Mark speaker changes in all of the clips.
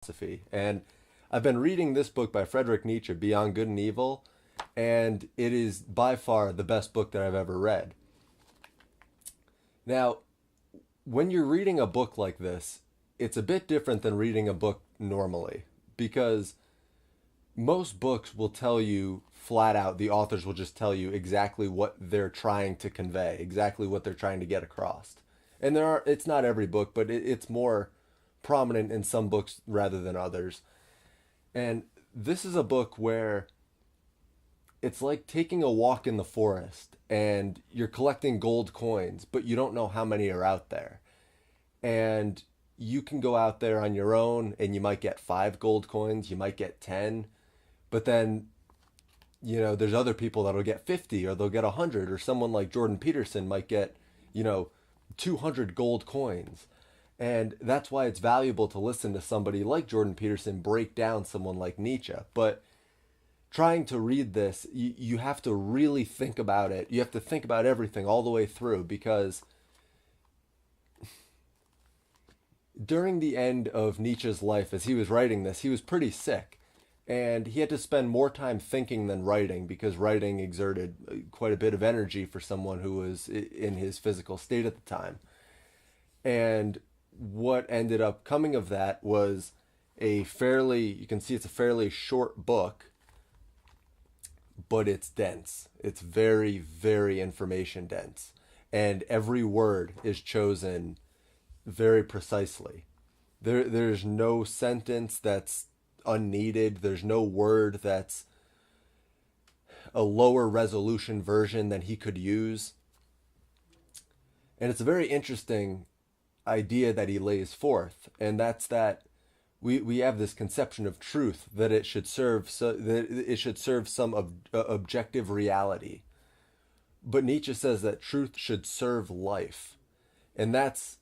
Speaker 1: philosophy. And I've been reading this book by Friedrich Nietzsche, Beyond Good and Evil, and it is by far the best book that I've ever read. Now, when you're reading a book like this, it's a bit different than reading a book normally because most books will tell you flat out, the authors will just tell you exactly what they're trying to convey, exactly what they're trying to get across. And it's not every book, but it's more prominent in some books rather than others. And this is a book where it's like taking a walk in the forest and you're collecting gold coins, but you don't know how many are out there. And you can go out there on your own and you might get 5 gold coins, you might get 10, but then, there's other people that'll get 50 or they'll get 100, or someone like Jordan Peterson might get, you know, 200 gold coins. And that's why it's valuable to listen to somebody like Jordan Peterson break down someone like Nietzsche. But trying to read this, you have to really think about it. You have to think about everything all the way through because during the end of Nietzsche's life, as he was writing this, he was pretty sick. And he had to spend more time thinking than writing because writing exerted quite a bit of energy for someone who was in his physical state at the time. And what ended up coming of that was you can see it's a fairly short book, but it's dense. It's very, very information dense. And every word is chosen very precisely. There's no sentence that's unneeded. There's no word that's a lower resolution version than he could use. And it's a very interesting idea that he lays forth, and that's that we have this conception of truth that it should serve some objective reality. But Nietzsche says that truth should serve life. And that's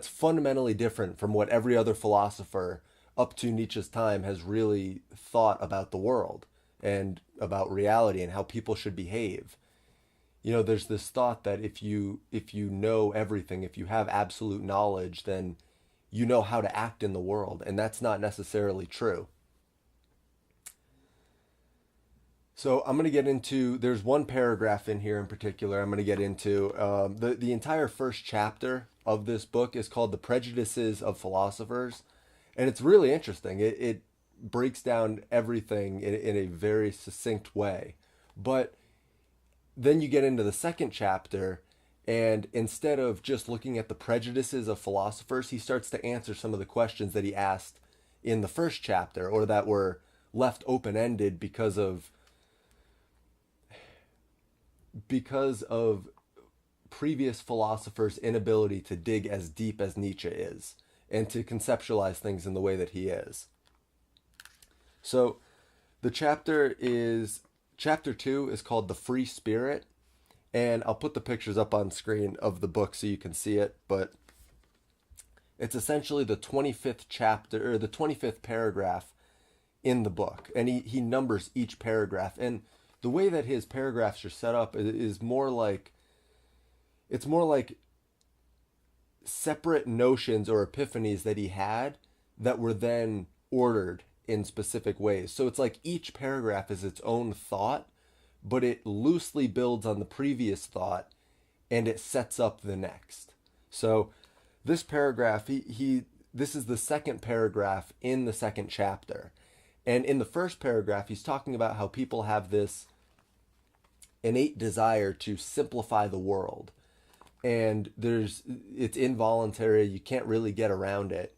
Speaker 1: fundamentally different from what every other philosopher up to Nietzsche's time has really thought about the world and about reality and how people should behave. There's this thought that if you know everything, if you have absolute knowledge, then you know how to act in the world, and that's not necessarily true. So I'm going to get into, there's one paragraph in here in particular I'm going to get into. The entire first chapter of this book is called The Prejudices of Philosophers, and it's really interesting. It breaks down everything in a very succinct way. But then you get into the second chapter, and instead of just looking at the prejudices of philosophers, he starts to answer some of the questions that he asked in the first chapter, or that were left open-ended because of previous philosophers' inability to dig as deep as Nietzsche is and to conceptualize things in the way that he is. So the chapter 2 is called The Free Spirit, and I'll put the pictures up on screen of the book so you can see it, but it's essentially the 25th chapter, or the 25th paragraph in the book, and he numbers each paragraph. And the way that his paragraphs are set up is more like separate notions or epiphanies that he had that were then ordered in specific ways. So it's like each paragraph is its own thought, but it loosely builds on the previous thought and it sets up the next. So this paragraph, this is the second paragraph in the second chapter. And in the first paragraph, he's talking about how people have this innate desire to simplify the world. And it's involuntary, you can't really get around it.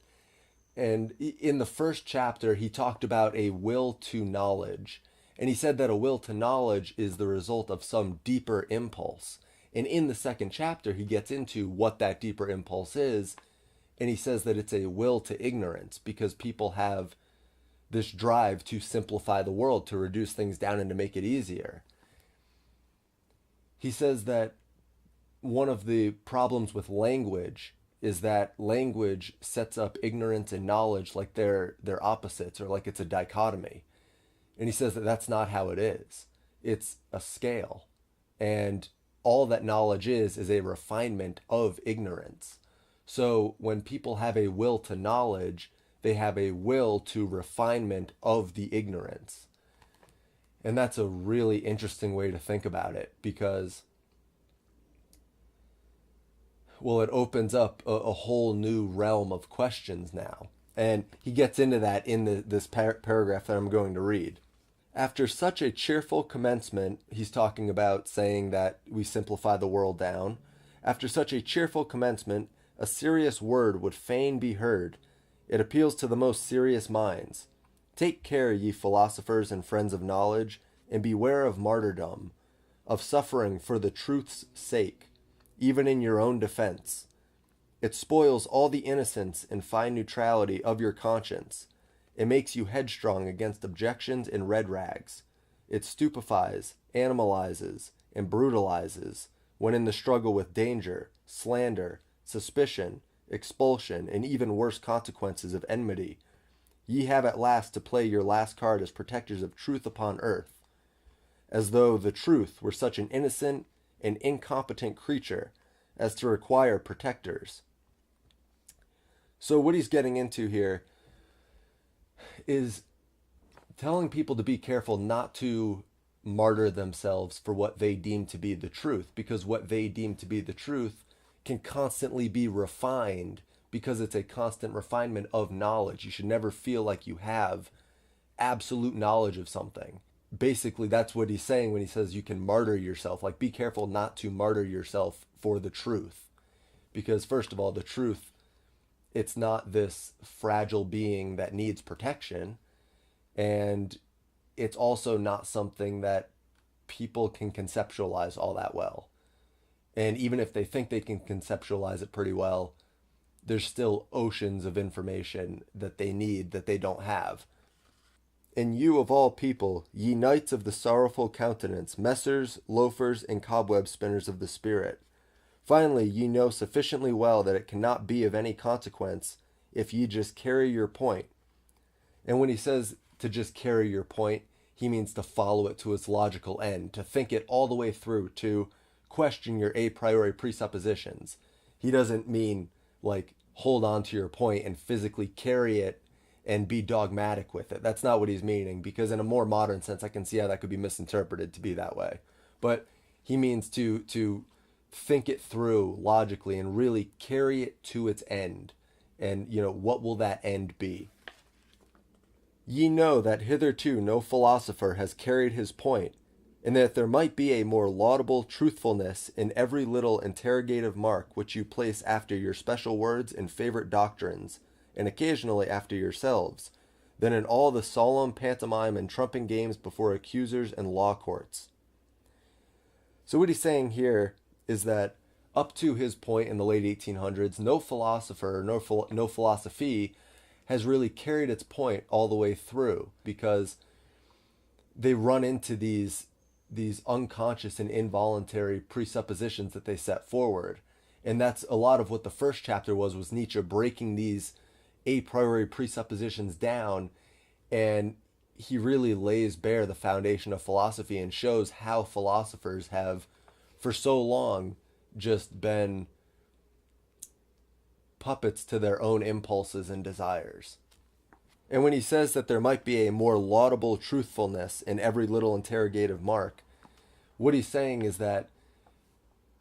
Speaker 1: And in the first chapter, he talked about a will to knowledge. And he said that a will to knowledge is the result of some deeper impulse. And in the second chapter, he gets into what that deeper impulse is. And he says that it's a will to ignorance because people have this drive to simplify the world, to reduce things down and to make it easier. He says that one of the problems with language is that language sets up ignorance and knowledge like they're opposites, or like it's a dichotomy. And he says that that's not how it is. It's a scale. And all that knowledge is a refinement of ignorance. So when people have a will to knowledge, they have a will to refinement of the ignorance. And that's a really interesting way to think about it, because, well, it opens up a whole new realm of questions now. And he gets into that in this paragraph that I'm going to read. After such a cheerful commencement, he's talking about saying that we simplify the world down. After such a cheerful commencement, a serious word would fain be heard. It appeals to the most serious minds. Take care, ye philosophers and friends of knowledge, and beware of martyrdom, of suffering for the truth's sake, even in your own defense. It spoils all the innocence and fine neutrality of your conscience. It makes you headstrong against objections and red rags. It stupefies, animalizes, and brutalizes when in the struggle with danger, slander, suspicion, expulsion, and even worse consequences of enmity. Ye have at last to play your last card as protectors of truth upon earth, as though the truth were such an innocent and incompetent creature as to require protectors. So what he's getting into here is telling people to be careful not to martyr themselves for what they deem to be the truth, because what they deem to be the truth can constantly be refined, because it's a constant refinement of knowledge. You should never feel like you have absolute knowledge of something. Basically, that's what he's saying when he says you can martyr yourself. Like, be careful not to martyr yourself for the truth. Because, first of all, the truth, it's not this fragile being that needs protection. And it's also not something that people can conceptualize all that well. And even if they think they can conceptualize it pretty well, there's still oceans of information that they need that they don't have. And you of all people, ye knights of the sorrowful countenance, messers, loafers, and cobweb spinners of the spirit, finally ye know sufficiently well that it cannot be of any consequence if ye just carry your point. And when he says to just carry your point, he means to follow it to its logical end, to think it all the way through, to question your a priori presuppositions. He doesn't mean like hold on to your point and physically carry it and be dogmatic with it. That's not what he's meaning, because in a more modern sense, I can see how that could be misinterpreted to be that way. But he means to think it through logically and really carry it to its end. And, what will that end be? Ye know that hitherto no philosopher has carried his point, and that there might be a more laudable truthfulness in every little interrogative mark which you place after your special words and favorite doctrines, and occasionally after yourselves, than in all the solemn pantomime and trumping games before accusers and law courts. So what he's saying here is that up to his point in the late 1800s, no philosopher, no philosophy has really carried its point all the way through, because they run into these unconscious and involuntary presuppositions that they set forward. And that's a lot of what the first chapter was Nietzsche breaking these a priori presuppositions down, and he really lays bare the foundation of philosophy and shows how philosophers have for so long just been puppets to their own impulses and desires. And when he says that there might be a more laudable truthfulness in every little interrogative mark, what he's saying is that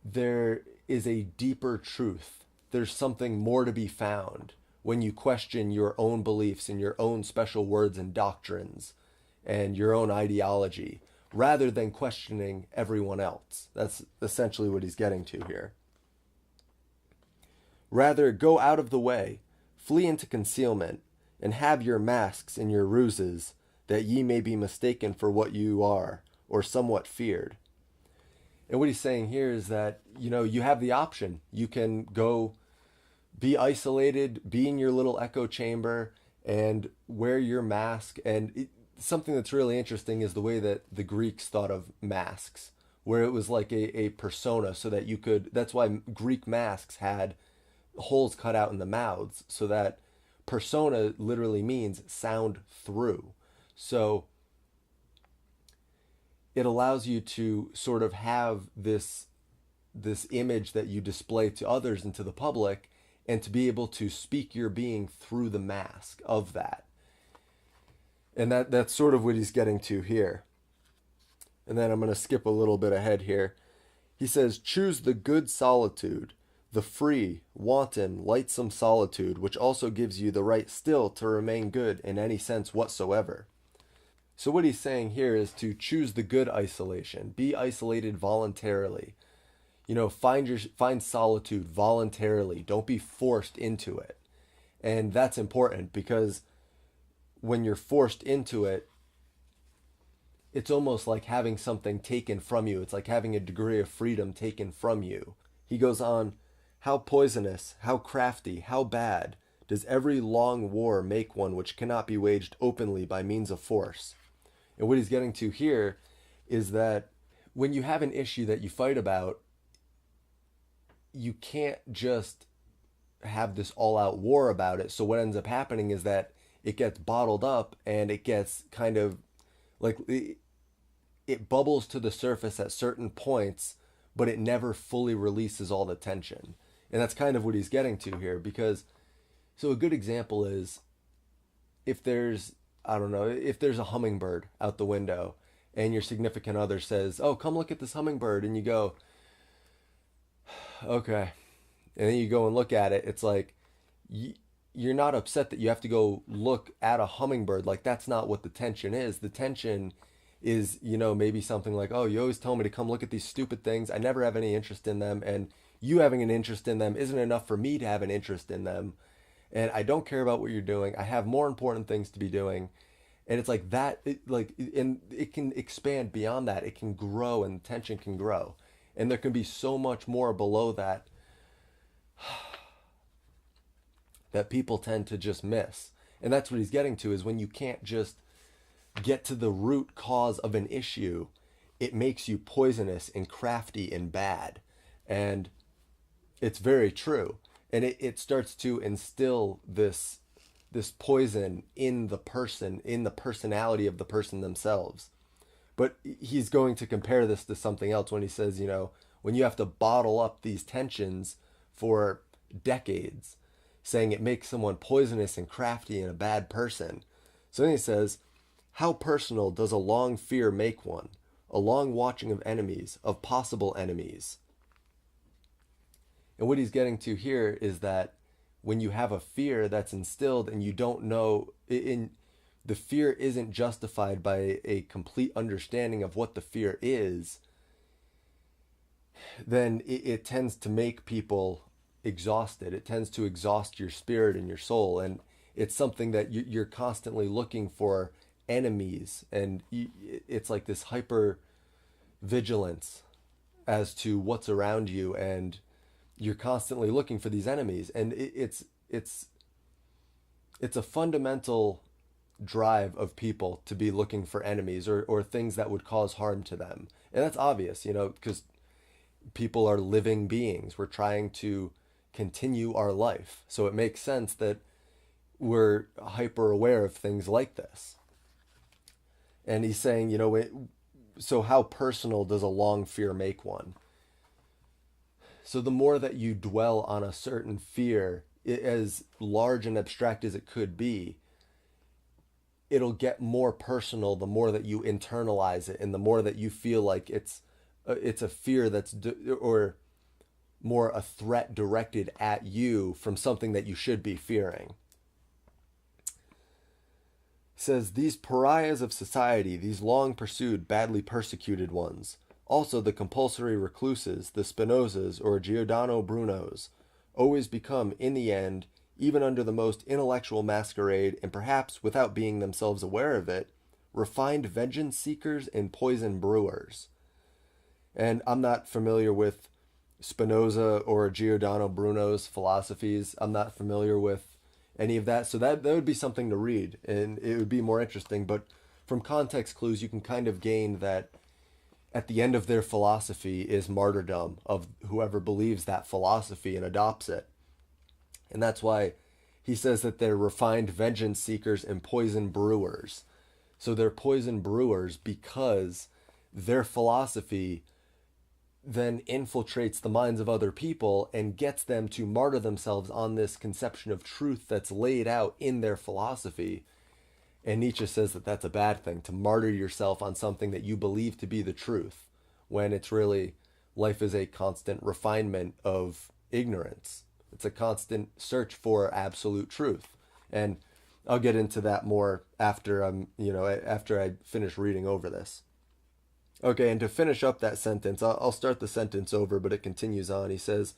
Speaker 1: there is a deeper truth. There's something more to be found when you question your own beliefs and your own special words and doctrines and your own ideology, rather than questioning everyone else. That's essentially what he's getting to here. Rather, go out of the way, flee into concealment, and have your masks and your ruses, that ye may be mistaken for what you are, or somewhat feared. And what he's saying here is that, you have the option. You can go be isolated, be in your little echo chamber, and wear your mask. And something that's really interesting is the way that the Greeks thought of masks, where it was like a persona, so that you could, that's why Greek masks had holes cut out in the mouths, so that persona literally means sound through. So it allows you to sort of have this image that you display to others and to the public, and to be able to speak your being through the mask of that. And that's sort of what he's getting to here. And then I'm going to skip a little bit ahead here. He says, choose the good solitude, the free, wanton, lightsome solitude, which also gives you the right still to remain good in any sense whatsoever. So what he's saying here is to choose the good isolation. Be isolated voluntarily. Find solitude voluntarily. Don't be forced into it. And that's important because when you're forced into it, it's almost like having something taken from you. It's like having a degree of freedom taken from you. He goes on, how poisonous, how crafty, how bad does every long war make one which cannot be waged openly by means of force. And what he's getting to here is that when you have an issue that you fight about, you can't just have this all-out war about it. So what ends up happening is that it gets bottled up and it gets kind of like it bubbles to the surface at certain points, but it never fully releases all the tension. And that's kind of what he's getting to here, because so a good example is if there's a hummingbird out the window and your significant other says, "Oh, come look at this hummingbird." And you go, "Okay." And then you go and look at it. It's like you're not upset that you have to go look at a hummingbird. Like, that's not what the tension is. The tension is, maybe something like, "Oh, you always tell me to come look at these stupid things. I never have any interest in them. And you having an interest in them isn't enough for me to have an interest in them. And I don't care about what you're doing. I have more important things to be doing." And it's like that, and it can expand beyond that. It can grow, and tension can grow. And there can be so much more below that that people tend to just miss. And that's what he's getting to, is when you can't just get to the root cause of an issue, it makes you poisonous and crafty and bad. And it's very true. And it starts to instill this poison in the person, in the personality of the person themselves. But he's going to compare this to something else when he says, when you have to bottle up these tensions for decades, saying it makes someone poisonous and crafty and a bad person. So then he says, how personal does a long fear make one? A long watching of enemies, of possible enemies. And what he's getting to here is that when you have a fear that's instilled and you don't know, the fear isn't justified by a complete understanding of what the fear is, then it tends to make people exhausted. It tends to exhaust your spirit and your soul. And it's something that you're constantly looking for enemies. And it's like this hyper vigilance as to what's around you, and you're constantly looking for these enemies. And it's a fundamental drive of people to be looking for enemies or things that would cause harm to them. And that's obvious, because people are living beings. We're trying to continue our life. So it makes sense that we're hyper aware of things like this. And he's saying, so how personal does a long fear make one? So the more that you dwell on a certain fear, as large and abstract as it could be, it'll get more personal the more that you internalize it, and the more that you feel like it's a fear or more a threat directed at you from something that you should be fearing. It says, these pariahs of society, these long pursued, badly persecuted ones, also the compulsory recluses, the Spinozas or Giordano Brunos, always become, in the end, even under the most intellectual masquerade, and perhaps without being themselves aware of it, refined vengeance seekers and poison brewers. And I'm not familiar with Spinoza or Giordano Bruno's philosophies. I'm not familiar with any of that. So that would be something to read, and it would be more interesting. But from context clues, you can kind of gain that at the end of their philosophy is martyrdom of whoever believes that philosophy and adopts it. And that's why he says that they're refined vengeance seekers and poison brewers. So they're poison brewers because their philosophy then infiltrates the minds of other people and gets them to martyr themselves on this conception of truth that's laid out in their philosophy. And Nietzsche says that that's a bad thing, to martyr yourself on something that you believe to be the truth, when it's really, life is a constant refinement of ignorance. It's a constant search for absolute truth. And I'll get into that more after I finish reading over this. Okay, and to finish up that sentence, I'll start the sentence over, but it continues on. He says,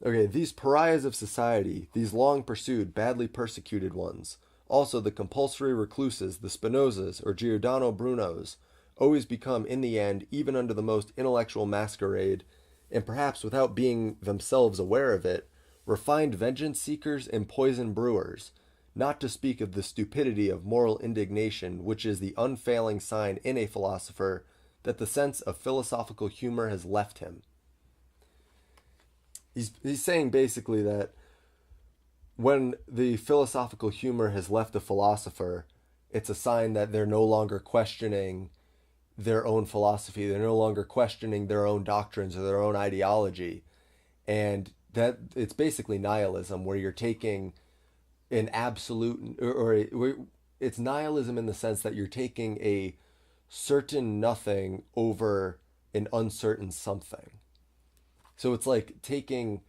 Speaker 1: okay, these pariahs of society, these long pursued, badly persecuted ones, also the compulsory recluses, the Spinozas or Giordano Brunos, always become in the end, even under the most intellectual masquerade, and perhaps without being themselves aware of it, refined vengeance seekers and poison brewers, not to speak of the stupidity of moral indignation, which is the unfailing sign in a philosopher that the sense of philosophical humor has left him. He's saying basically that when the philosophical humor has left a philosopher, it's a sign that they're no longer questioning their own philosophy. They're no longer questioning their own doctrines or their own ideology. And that it's basically nihilism, where you're taking an absolute, or it's nihilism in the sense that you're taking a certain nothing over an uncertain something. So it's like taking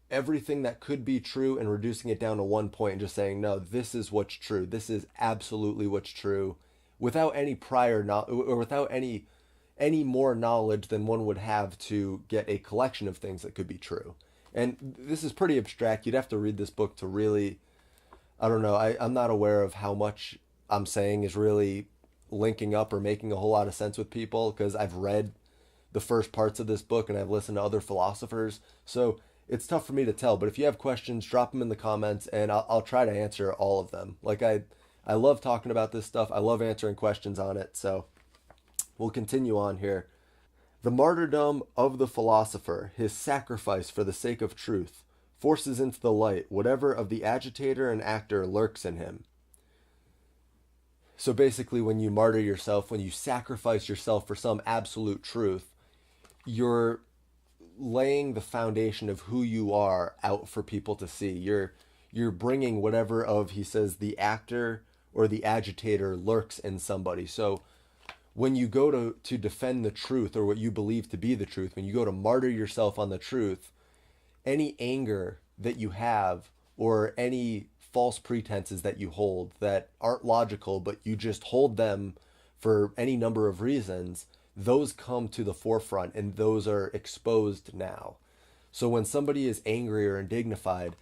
Speaker 1: everything that could be true and reducing it down to one point and just saying, no, this is what's true. This is absolutely what's true, without any or without any more knowledge than one would have to get a collection of things that could be true. And this is pretty abstract. You'd have to read this book to really, I don't know, I'm not aware of how much I'm saying is really linking up or making a whole lot of sense with people, because I've read the first parts of this book and I've listened to other philosophers. So it's tough for me to tell, but if you have questions, drop them in the comments and I'll try to answer all of them. Like I love talking about this stuff. I love answering questions on it. So we'll continue on here. The martyrdom of the philosopher, his sacrifice for the sake of truth, forces into the light whatever of the agitator and actor lurks in him. So basically, when you martyr yourself, when you sacrifice yourself for some absolute truth, you're laying the foundation of who you are out for people to see. You're bringing whatever of, he says, the actor or the agitator lurks in somebody. So when you go to defend the truth, or what you believe to be the truth, when you go to martyr yourself on the truth, any anger that you have or any false pretenses that you hold that aren't logical, but you just hold them for any number of reasons, those come to the forefront and those are exposed now. So when somebody is angry or indignified,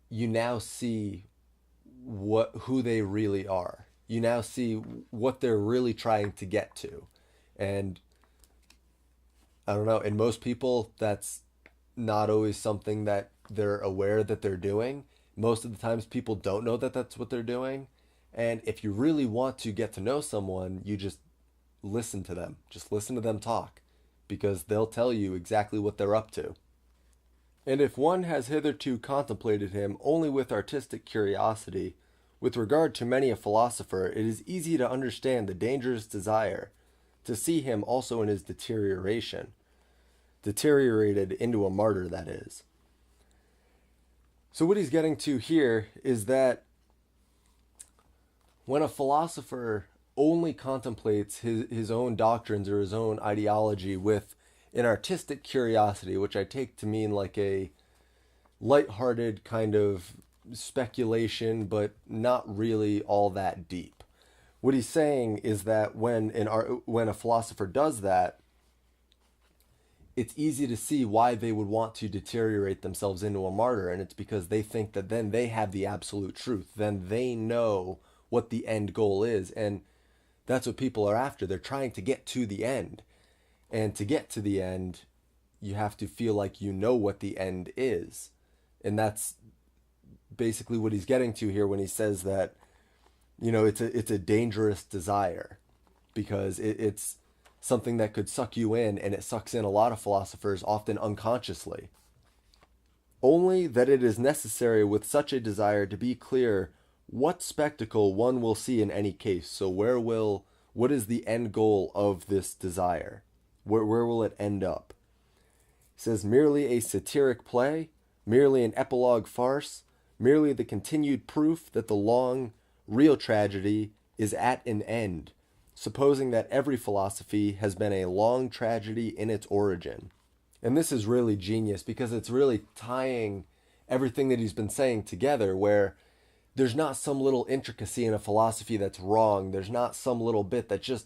Speaker 1: you now see who they really are. You now see what they're really trying to get to. And I don't know, in most people, that's not always something that they're aware that they're doing. Most of the times people don't know that that's what they're doing. And if you really want to get to know someone, you just listen to them. Just listen to them talk, because they'll tell you exactly what they're up to. And if one has hitherto contemplated him only with artistic curiosity, with regard to many a philosopher, it is easy to understand the dangerous desire to see him also in his deterioration. Deteriorated into a martyr, that is. So what he's getting to here is that when a philosopher only contemplates his own doctrines or his own ideology with an artistic curiosity, which I take to mean like a lighthearted kind of speculation, but not really all that deep. What he's saying is that when a philosopher does that, it's easy to see why they would want to deteriorate themselves into a martyr, and it's because they think that then they have the absolute truth. Then they know what the end goal is, and that's what people are after. They're trying to get to the end. And to get to the end, you have to feel like you know what the end is. And that's basically what he's getting to here when he says that, it's a dangerous desire, because it's something that could suck you in, and it sucks in a lot of philosophers, often unconsciously. Only that it is necessary with such a desire to be clear what spectacle one will see in any case. So where will What is the end goal of this desire? Where will it end up? He says, merely a satiric play, merely an epilogue farce, merely the continued proof that the long, real tragedy is at an end, supposing that every philosophy has been a long tragedy in its origin. And this is really genius because it's really tying everything that he's been saying together, where there's not some little intricacy in a philosophy that's wrong. There's not some little bit that just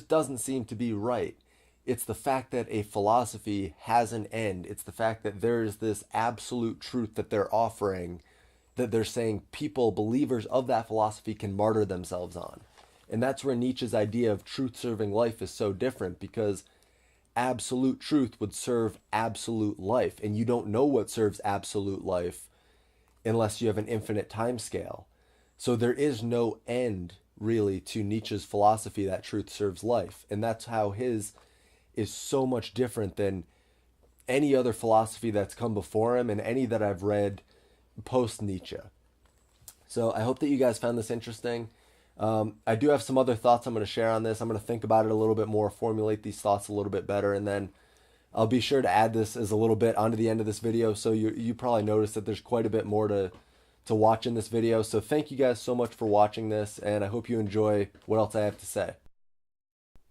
Speaker 1: doesn't seem to be right. It's the fact that a philosophy has an end. It's the fact that there is this absolute truth that they're offering, that they're saying people, believers of that philosophy, can martyr themselves on. And that's where Nietzsche's idea of truth-serving life is so different, because absolute truth would serve absolute life, and you don't know what serves absolute life unless you have an infinite time scale. So there is no end, really, to Nietzsche's philosophy that truth serves life. And that's how his is so much different than any other philosophy that's come before him and any that I've read post-Nietzsche. So I hope that you guys found this interesting. I do have some other thoughts I'm going to share on this. I'm going to think about it a little bit more, formulate these thoughts a little bit better, and then I'll be sure to add this as a little bit onto the end of this video. So you probably noticed that there's quite a bit more to watch in this video. So thank you guys so much for watching this, and I hope you enjoy what else I have to say.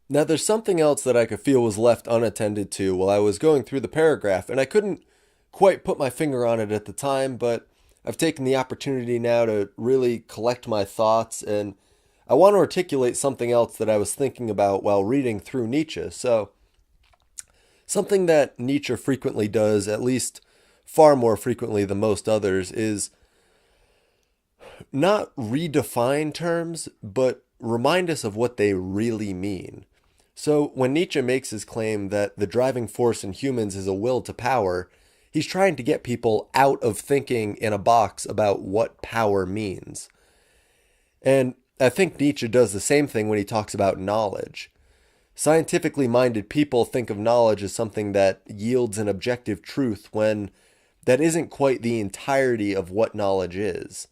Speaker 1: Now, there's something else that I could feel was left unattended to while I was going through the paragraph, and I couldn't quite put my finger on it at the time, but I've taken the opportunity now to really collect my thoughts, and I want to articulate something else that I was thinking about while reading through Nietzsche. So, something that Nietzsche frequently does, at least far more frequently than most others, is not redefine terms, but remind us of what they really mean. So when Nietzsche makes his claim that the driving force in humans is a will to power, he's trying to get people out of thinking in a box about what power means. And I think Nietzsche does the same thing when he talks about knowledge. Scientifically minded people think of knowledge as something that yields an objective truth, when that isn't quite the entirety of what knowledge is.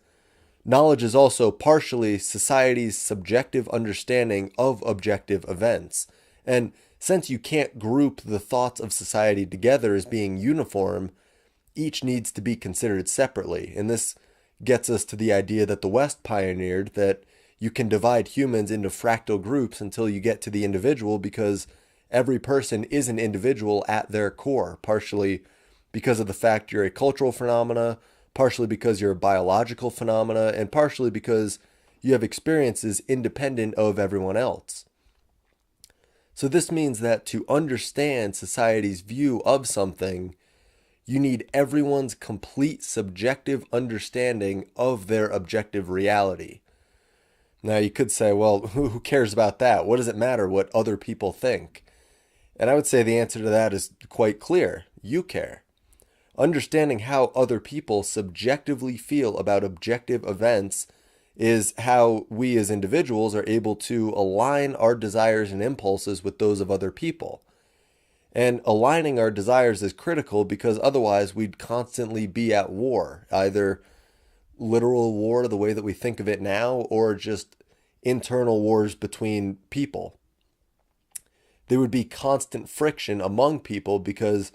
Speaker 1: Knowledge is also partially society's subjective understanding of objective events. And since you can't group the thoughts of society together as being uniform, each needs to be considered separately. And this gets us to the idea that the West pioneered, that you can divide humans into fractal groups until you get to the individual, because every person is an individual at their core, partially because of the fact you're a cultural phenomena, partially because you're a biological phenomena, and partially because you have experiences independent of everyone else. So this means that to understand society's view of something, you need everyone's complete subjective understanding of their objective reality. Now you could say, well, who cares about that? What does it matter what other people think? And I would say the answer to that is quite clear. You care. Understanding how other people subjectively feel about objective events is how we as individuals are able to align our desires and impulses with those of other people. And aligning our desires is critical, because otherwise we'd constantly be at war, either literal war the way that we think of it now, or just internal wars between people. There would be constant friction among people, because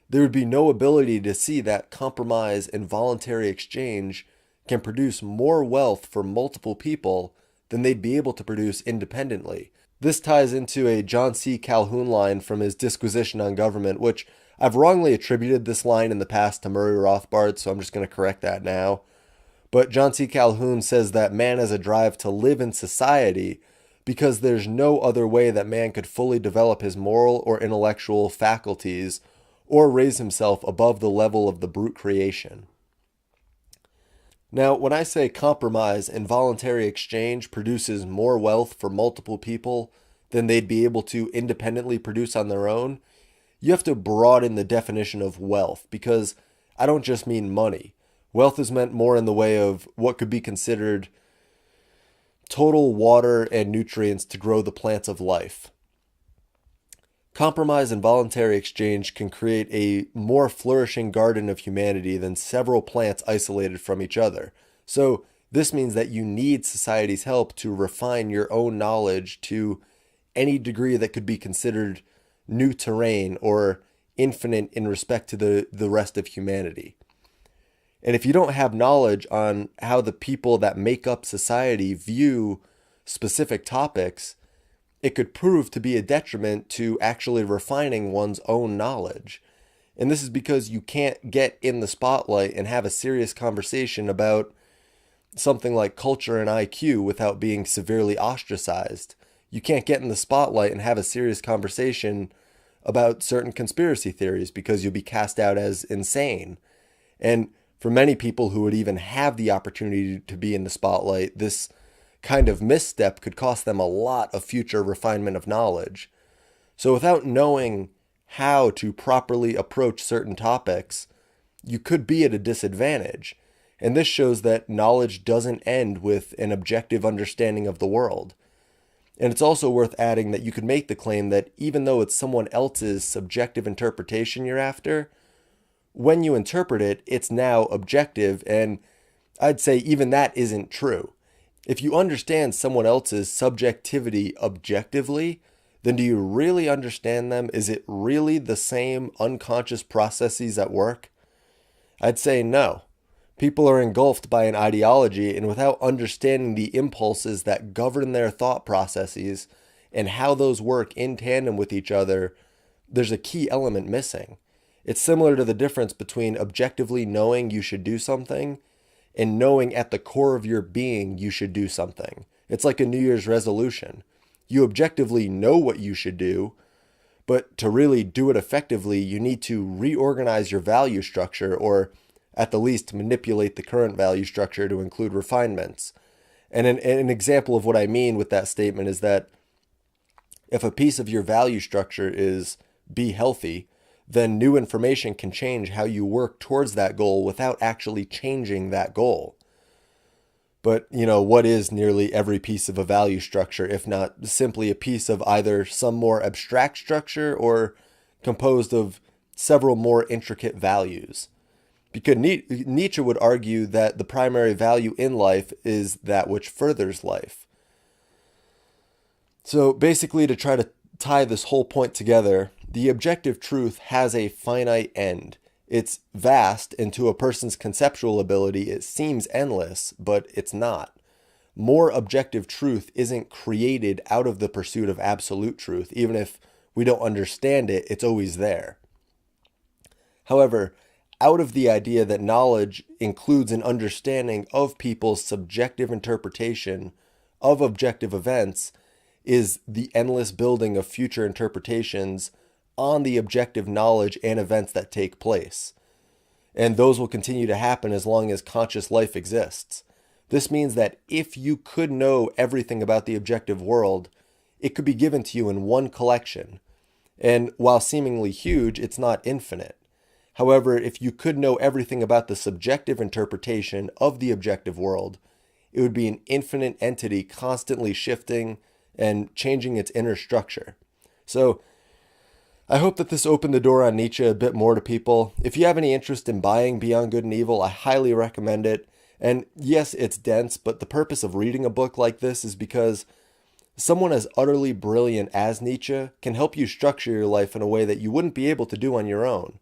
Speaker 1: there would be no ability to see that compromise and voluntary exchange can produce more wealth for multiple people than they'd be able to produce independently. This ties into a John C. Calhoun line from his Disquisition on Government, which I've wrongly attributed this line in the past to Murray Rothbard, so I'm just going to correct that now. But John C. Calhoun says that man has a drive to live in society because there's no other way that man could fully develop his moral or intellectual faculties or raise himself above the level of the brute creation. Now, when I say compromise and voluntary exchange produces more wealth for multiple people than they'd be able to independently produce on their own, you have to broaden the definition of wealth, because I don't just mean money. Wealth is meant more in the way of what could be considered total water and nutrients to grow the plants of life. Compromise and voluntary exchange can create a more flourishing garden of humanity than several plants isolated from each other. So This means that you need society's help to refine your own knowledge to any degree that could be considered new terrain or infinite in respect to the rest of humanity. And if you don't have knowledge on how the people that make up society view specific topics, it could prove to be a detriment to actually refining one's own knowledge. And this is because you can't get in the spotlight and have a serious conversation about something like culture and IQ without being severely ostracized. You can't get in the spotlight and have a serious conversation about certain conspiracy theories because you'll be cast out as insane. And for many people who would even have the opportunity to be in the spotlight, this kind of misstep could cost them a lot of future refinement of knowledge. So without knowing how to properly approach certain topics, you could be at a disadvantage. And this shows that knowledge doesn't end with an objective understanding of the world. And it's also worth adding that you could make the claim that even though it's someone else's subjective interpretation you're after, when you interpret it, it's now objective, and I'd say even that isn't true. If you understand someone else's subjectivity objectively, then do you really understand them? Is it really the same unconscious processes at work? I'd say no. People are engulfed by an ideology, and without understanding the impulses that govern their thought processes and how those work in tandem with each other, there's a key element missing. It's similar to the difference between objectively knowing you should do something and knowing at the core of your being you should do something. It's like a New Year's resolution. You objectively know what you should do, but to really do it effectively, you need to reorganize your value structure, or at the least manipulate the current value structure to include refinements. And an example of what I mean with that statement is that if a piece of your value structure is be healthy, then new information can change how you work towards that goal without actually changing that goal. But, what is nearly every piece of a value structure, if not simply a piece of either some more abstract structure or composed of several more intricate values? Because Nietzsche would argue that the primary value in life is that which furthers life. So basically, to try to tie this whole point together, the objective truth has a finite end. It's vast, and to a person's conceptual ability, it seems endless, but it's not. More objective truth isn't created out of the pursuit of absolute truth. Even if we don't understand it, it's always there. However, out of the idea that knowledge includes an understanding of people's subjective interpretation of objective events is the endless building of future interpretations on the objective knowledge and events that take place. And those will continue to happen as long as conscious life exists. This means that if you could know everything about the objective world, it could be given to you in one collection. And while seemingly huge, it's not infinite. However, if you could know everything about the subjective interpretation of the objective world, it would be an infinite entity constantly shifting and changing its inner structure. So, I hope that this opened the door on Nietzsche a bit more to people. If you have any interest in buying Beyond Good and Evil, I highly recommend it. And yes, it's dense, but the purpose of reading a book like this is because someone as utterly brilliant as Nietzsche can help you structure your life in a way that you wouldn't be able to do on your own.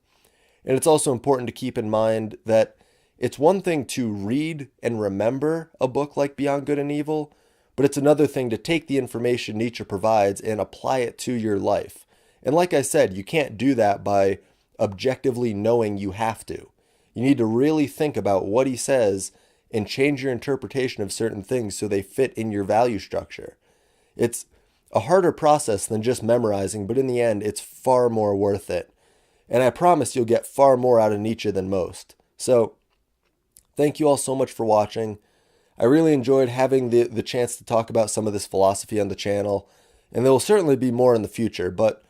Speaker 1: And it's also important to keep in mind that it's one thing to read and remember a book like Beyond Good and Evil, but it's another thing to take the information Nietzsche provides and apply it to your life. And like I said, you can't do that by objectively knowing you have to. You need to really think about what he says and change your interpretation of certain things so they fit in your value structure. It's a harder process than just memorizing, but in the end, it's far more worth it. And I promise you'll get far more out of Nietzsche than most. So, thank you all so much for watching. I really enjoyed having the chance to talk about some of this philosophy on the channel, and there will certainly be more in the future, but